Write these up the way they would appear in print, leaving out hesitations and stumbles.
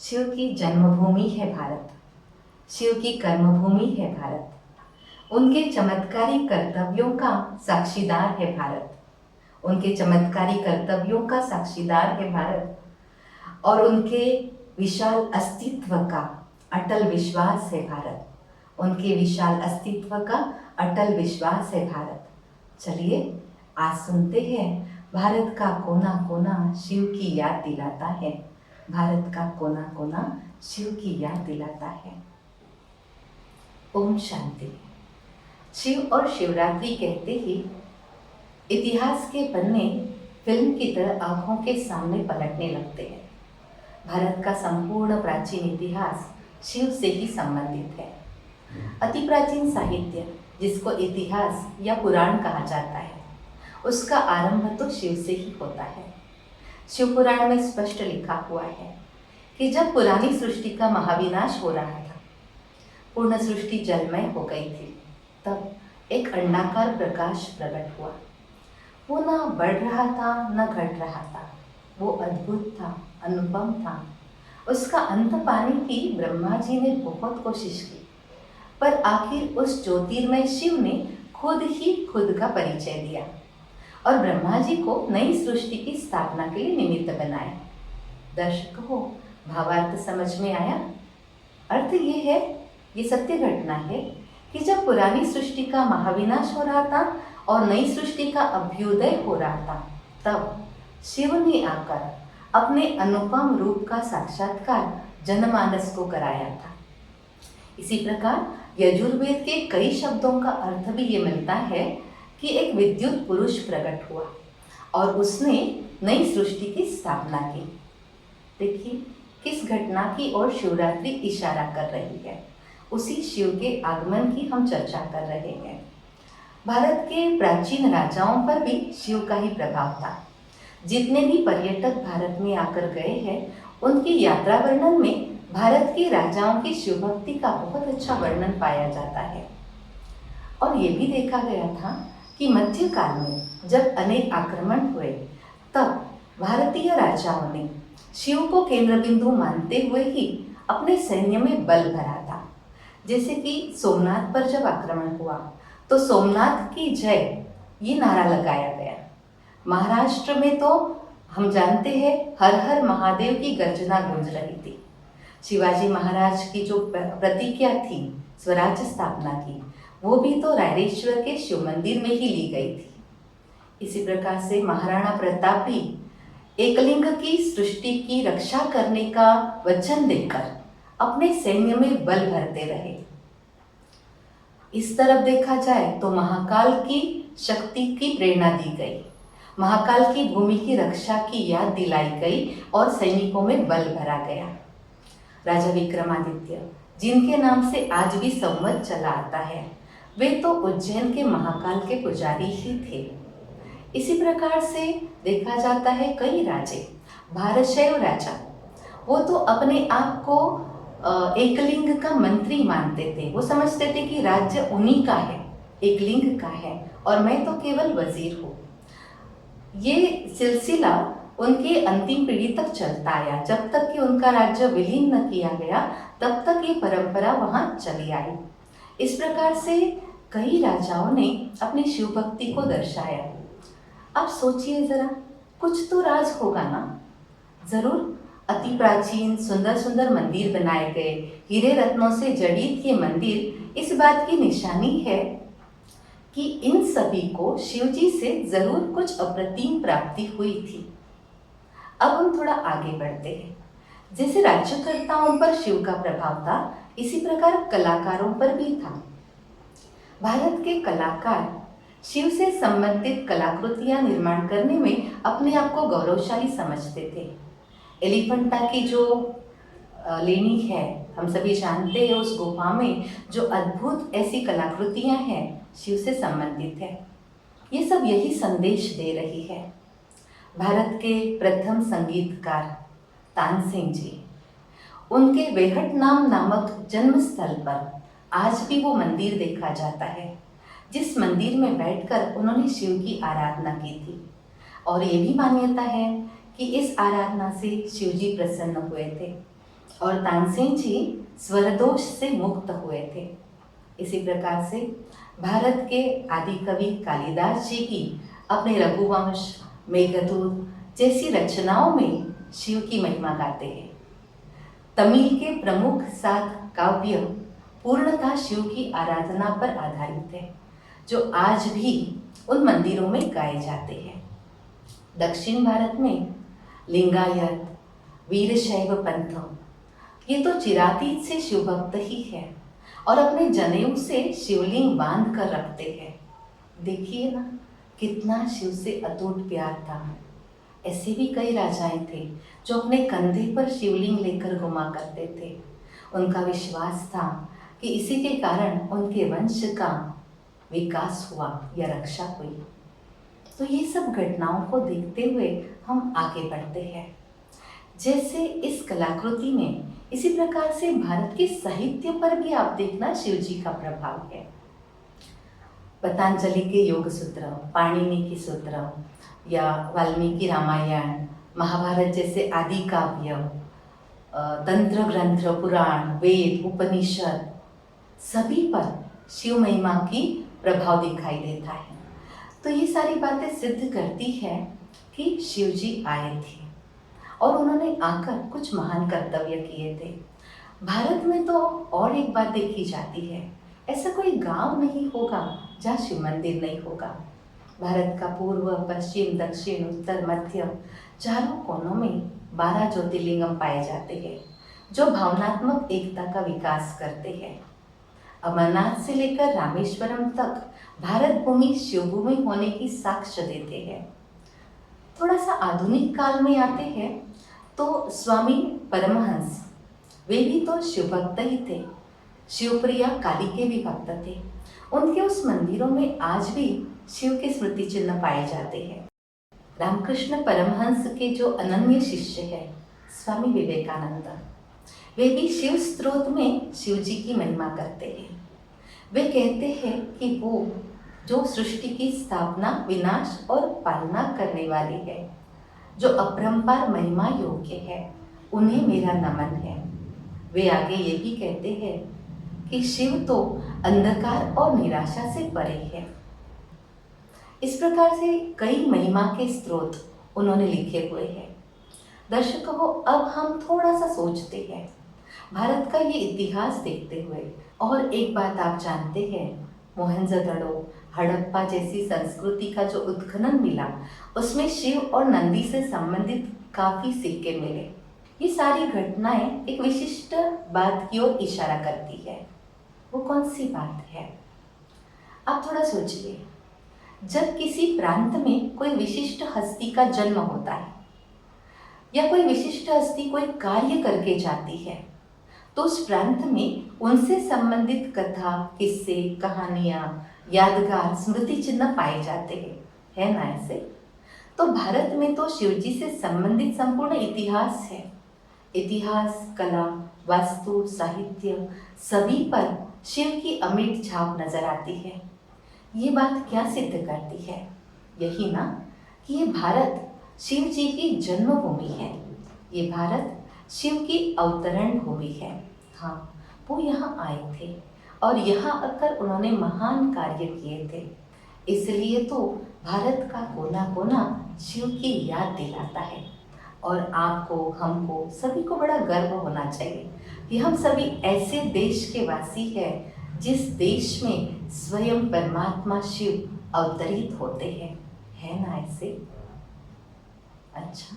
शिव की जन्मभूमि है भारत, शिव की कर्मभूमि है भारत, उनके चमत्कारी कर्तव्यों का साक्षीदार है भारत, उनके चमत्कारी कर्तव्यों का साक्षीदार है भारत और उनके विशाल अस्तित्व का अटल विश्वास है भारत, उनके विशाल अस्तित्व का अटल विश्वास है भारत। चलिए आज सुनते हैं भारत का कोना कोना शिव की याद दिलाता है, भारत का कोना कोना शिव की याद दिलाता है। ओम शांति। शिव और शिवरात्रि कहते ही इतिहास के पन्ने फिल्म की तरह आंखों के सामने पलटने लगते हैं। भारत का संपूर्ण प्राचीन इतिहास शिव से ही संबंधित है। अति प्राचीन साहित्य जिसको इतिहास या पुराण कहा जाता है, उसका आरंभ तो शिव से ही होता है। शिव पुराण में स्पष्ट लिखा हुआ है कि जब पुरानी सृष्टि का महाविनाश हो रहा था, पूर्ण सृष्टि जलमय हो गई थी, तब एक अंडाकार प्रकाश प्रकट हुआ। वो ना बढ़ रहा था न घट रहा था, वो अद्भुत था, अनुपम था। उसका अंत पाने की ब्रह्मा जी ने बहुत कोशिश की, पर आखिर उस ज्योतिर्मय शिव ने खुद ही खुद का परिचय दिया और ब्रह्मा जी को नई सृष्टि की स्थापना के लिए निमित्त बनाया। दर्शकों, भावार्थ समझ में आया? अर्थ ये है, ये सत्य घटना है कि जब पुरानी सृष्टि का महाविनाश हो रहा था और नई सृष्टि का अभ्युदय हो रहा था, तब शिव ने आकर अपने अनुपम रूप का साक्षात्कार जनमानस को कराया था। इसी प्रकार यजुर्वेद के कई शब्दों का अर्थ भी ये मिलता है कि एक विद्युत पुरुष प्रकट हुआ और उसने नई सृष्टि की स्थापना की। देखिए किस घटना की ओर शिवरात्रि इशारा कर रही है, उसी शिव के आगमन की हम चर्चा कर रहे हैं। भारत के प्राचीन राजाओं पर भी शिव का ही प्रभाव था। जितने भी पर्यटक भारत में आकर गए हैं, उनकी यात्रा वर्णन में भारत के राजाओं की शिव भक्ति का बहुत अच्छा वर्णन पाया जाता है। और ये भी देखा गया था कि मध्यकाल में जब अनेक आक्रमण हुए, तब भारतीय राजाओं ने शिव को केंद्र बिंदु मानते हुए ही अपने सैन्य में बल भरा था। जैसे कि सोमनाथ पर जब आक्रमण हुआ तो सोमनाथ की जय ये नारा लगाया गया। महाराष्ट्र में तो हम जानते हैं हर हर महादेव की गर्जना गूंज रही थी। शिवाजी महाराज की जो प्रतिज्ञा थी स्वराज्य स्थापना की, वो भी तो रायरेश्वर के शिव मंदिर में ही ली गई थी। इसी प्रकार से महाराणा प्रताप भी एकलिंग की सृष्टि की रक्षा करने का वचन देकर अपने सैन्य में बल भरते रहे। इस तरफ देखा जाए तो महाकाल की शक्ति की प्रेरणा दी गई, महाकाल की भूमि की रक्षा की याद दिलाई गई और सैनिकों में बल भरा गया। राजा विक्रमादित्य, जिनके नाम से आज भी संवत चला आता है, वे तो उज्जैन के महाकाल के पुजारी ही थे। इसी प्रकार से देखा जाता है कई राजे, भारतशैव राजा, वो तो अपने आप को एकलिंग का मंत्री मानते थे। वो समझते थे कि राज्य उन्हीं का है, एकलिंग का है, और मैं तो केवल वजीर हूँ। ये सिलसिला उनके अंतिम पीढ़ी तक चलता आया। जब तक कि उनका राज्य विलीन न किया गया, तब तक ये परंपरा वहाँ चली आई। इस प्रकार से कई राजाओं ने अपनी शिव भक्ति को दर्शाया। अब सोचिए जरा, कुछ तो राज होगा ना? जरूर अति प्राचीन सुंदर सुंदर मंदिर बनाए गए, हीरे रत्नों से जड़ित ये मंदिर इस बात की निशानी है कि इन सभी को शिवजी से जरूर कुछ अप्रतिम प्राप्ति हुई थी। अब हम थोड़ा आगे बढ़ते हैं। जैसे राज्यकर्ताओं पर शिव का प्रभाव था, इसी प्रकार कलाकारों पर भी था। भारत के कलाकार शिव से संबंधित कलाकृतियां निर्माण करने में अपने आप को गौरवशाली समझते थे। एलिफेंटा की जो लेनी है, हम सभी जानते हैं, उस गुफा में जो अद्भुत ऐसी कलाकृतियां हैं शिव से संबंधित है। ये सब यही संदेश दे रही है। भारत के प्रथम संगीतकार तानसेन जी, उनके वेहटनाम नामक जन्म स्थल पर आज भी वो मंदिर देखा जाता है, जिस मंदिर में बैठकर उन्होंने शिव की आराधना की थी। और ये भी मान्यता है कि इस आराधना से शिवजी प्रसन्न हुए थे। और तानसेन जी स्वरदोष से मुक्त हुए थे। इसी प्रकार से भारत के आदि कवि कालिदास जी की अपने रघुवंश, मेघदूत जैसी रचनाओं में शिव की महिमा गाते हैं। तमिल के प्रमुख 7 काव्य पूर्णतः शिव की आराधना पर आधारित है, जो आज भी उन मंदिरों में गाए जाते हैं। दक्षिण भारत में लिंगायत, वीरशैव पंथ ये तो चिरातीत से शिव भक्त ही है और अपने जनेऊ से शिवलिंग बांध कर रखते हैं। देखिए ना, कितना शिव से अटूट प्यार था। ऐसे भी कई राजाएं थे जो अपने कंधे पर शिवलिंग लेकर घुमा करते थे। उनका विश्वास था कि इसी के कारण उनके वंश का विकास हुआ या रक्षा हुई। तो ये सब घटनाओं को देखते हुए हम आगे बढ़ते हैं। जैसे इस कलाकृति में, इसी प्रकार से भारत के साहित्य पर भी आप देखना शिव जी का प्रभाव है। पतंजलि के योग सूत्र, पाणिनि की सूत्र या वाल्मीकि रामायण, महाभारत जैसे आदि काव्य, तंत्र ग्रंथ, पुराण, वेद, उपनिषद सभी पर शिव महिमा की प्रभाव दिखाई देता है। तो ये सारी बातें सिद्ध करती है कि शिव जी आए थे और उन्होंने आकर कुछ महान कर्तव्य किए थे। भारत में तो और एक बात देखी जाती है, ऐसा कोई गांव नहीं होगा जहाँ शिव मंदिर नहीं होगा। भारत का पूर्व, पश्चिम, दक्षिण, उत्तर, मध्य चारों कोनों में 12 ज्योतिर्लिंगम पाए जाते हैं, जो भावनात्मक एकता का विकास करते हैं। अमरनाथ से लेकर रामेश्वरम तक भारत भूमि शिवभूमि होने की साक्ष्य देते हैं। थोड़ा सा आधुनिक काल में आते हैं तो स्वामी परमहंस, वे भी तो शिव भक्त ही थे। शिवप्रिया काली के भी भक्त थे। उनके उस मंदिरों में आज भी शिव के स्मृति चिन्ह पाए जाते हैं। रामकृष्ण परमहंस के जो अनन्य शिष्य है स्वामी विवेकानंद, वे भी शिव स्त्रोत में शिव जी की महिमा करते हैं। वे कहते हैं कि वो जो सृष्टि की स्थापना, विनाश और पालना करने वाली है, जो अपरंपार महिमा योग्य है, उन्हें मेरा नमन है। वे आगे ये भी कहते हैं कि शिव तो अंधकार और निराशा से परे है। इस प्रकार से कई महिमा के स्रोत उन्होंने लिखे हुए हैं। दर्शकों, अब हम थोड़ा सा सोचते हैं भारत का ये इतिहास देखते हुए। और एक बात आप जानते हैं, मोहनजोदड़ो, हड़प्पा जैसी संस्कृति का जो उत्खनन मिला, उसमें शिव और नंदी से संबंधित काफी सिक्के मिले। ये सारी घटनाएं एक विशिष्ट बात की ओर इशारा करती है। वो कौन सी बात है? आप थोड़ा सोचिए। जब किसी प्रांत में कोई विशिष्ट हस्ती का जन्म होता है या कोई विशिष्ट हस्ती कोई कार्य करके जाती है, तो उस प्रांत में उनसे संबंधित कथा, किस्से, कहानियां, यादगार, स्मृति चिन्ह पाए जाते हैं, है ना ऐसे? तो भारत में तो शिवजी से संबंधित संपूर्ण इतिहास है। इतिहास, कला, वास्तु, साहित्य सभी पर शिव की अमिट छाप नजर आती है। ये बात क्या सिद्ध करती है? यही ना कि ये भारत शिव जी की जन्मभूमि है। ये भारत शिव की अवतरण भूमि है। हाँ, वो यहाँ आए थे और यहाँ आकर उन्होंने महान कार्य किए थे। इसलिए तो भारत का कोना कोना शिव की याद दिलाता है। और आपको, हमको, सभी को बड़ा गर्व होना चाहिए कि हम सभी ऐसे देश के वासी हैं जिस देश में स्वयं परमात्मा शिव अवतरित होते हैं, है ना ऐसे? अच्छा,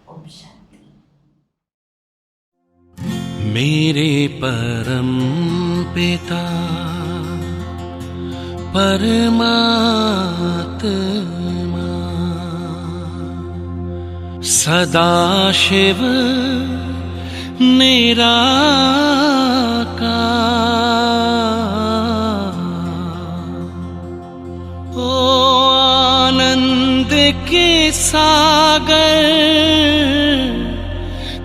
ओम शांति। मेरे परम पिता परमात्मा सदाशिव निराकार ओ आनंद के सागर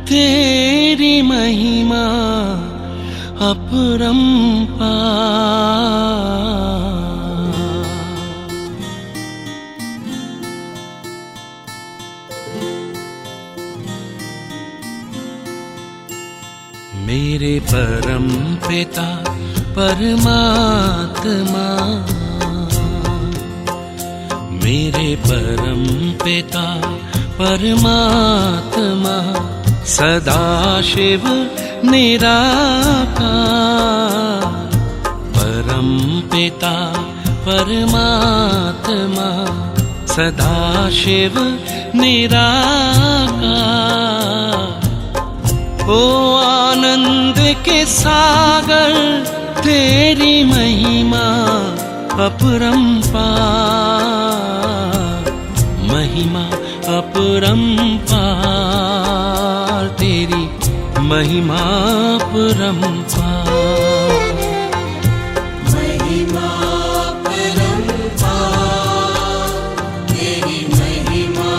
तेरी महिमा अपरंपार। मेरे परम पिता परमात्मा, मेरे परम पिता परमात्मा, सदाशिव निराकार। परम पिता परमात्मा, सदाशिव निराकार। ओ आनंद के सागर, तेरी महिमा अपरंपार, महिमा अपरंपार, तेरी महिमा अपरंपार। महिमा अपरंपार, तेरी महिमा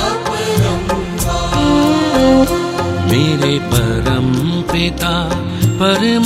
अपरंपार। मेरे परम पिता परमात्मा।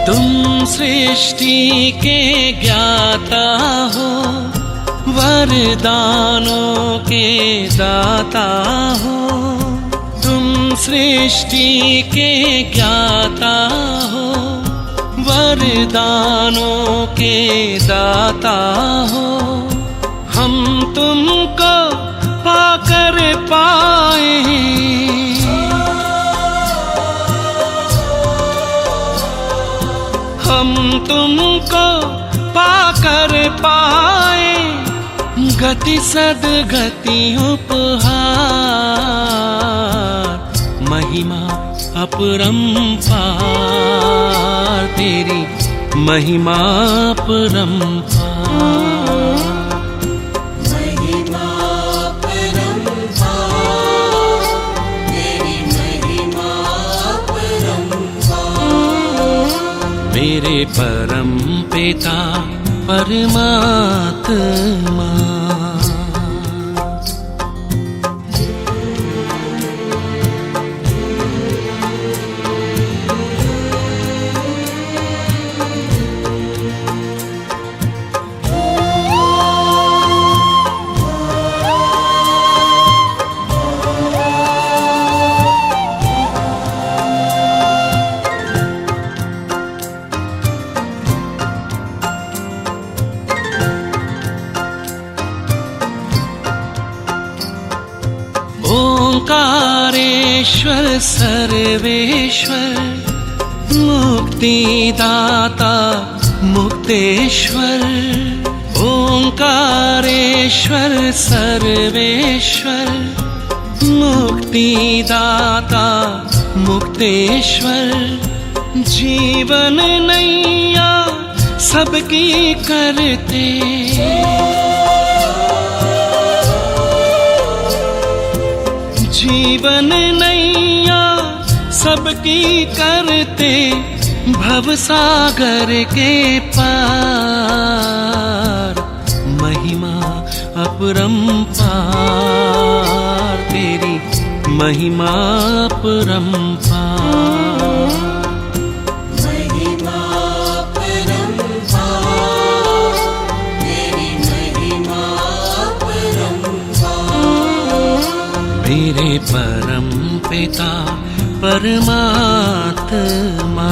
तुम सृष्टि के ज्ञाता हो, वरदानों के दाता हो। तुम सृष्टि के ज्ञाता हो, वरदानों के दाता हो। हम तुमको पाकर पाए, हम तुमको पाकर पाए, गति सदगति उपहार। महिमा अपरंपार, तेरी महिमा अपरंपार। महिमा अपरंपार, तेरी महिमा अपरंपार। मेरे परम पिता परमात्मा। ओंकारेश्वर सर्वेश्वर, मुक्तिदाता मुक्तेश्वर। ओंकारेश्वर सर्वेश्वर, मुक्तिदाता मुक्तेश्वर। जीवन नैया सबकी करते, जीवन नैया सबकी करते, भवसागर के पार। महिमा अपरंपार, तेरी महिमा अपरंपार। महिमा अपरंपार, तेरी महिमा अपरंपार। मेरे परम पिता परमात्मा।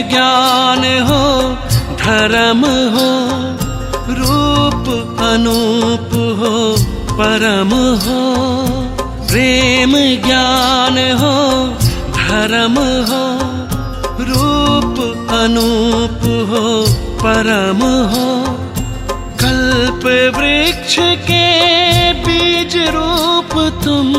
ज्ञान हो, धर्म हो, रूप अनूप हो, परम हो। प्रेम ज्ञान हो, धर्म हो, रूप अनूप हो, परम हो। कल्प वृक्ष के बीज रूप तुम,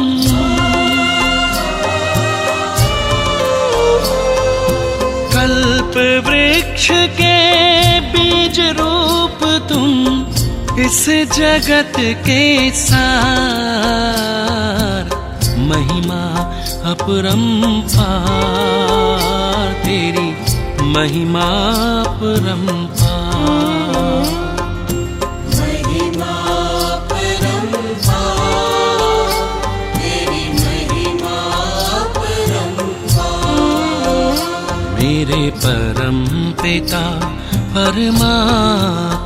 कल्प वृक्ष के बीज रूप तुम। इस जगत के सार, महिमा अपरंपार, तेरी महिमा अपरंपार। महिमा परंपार, तेरी महिमा परंपार। मेरे परम पिता परमात्मा।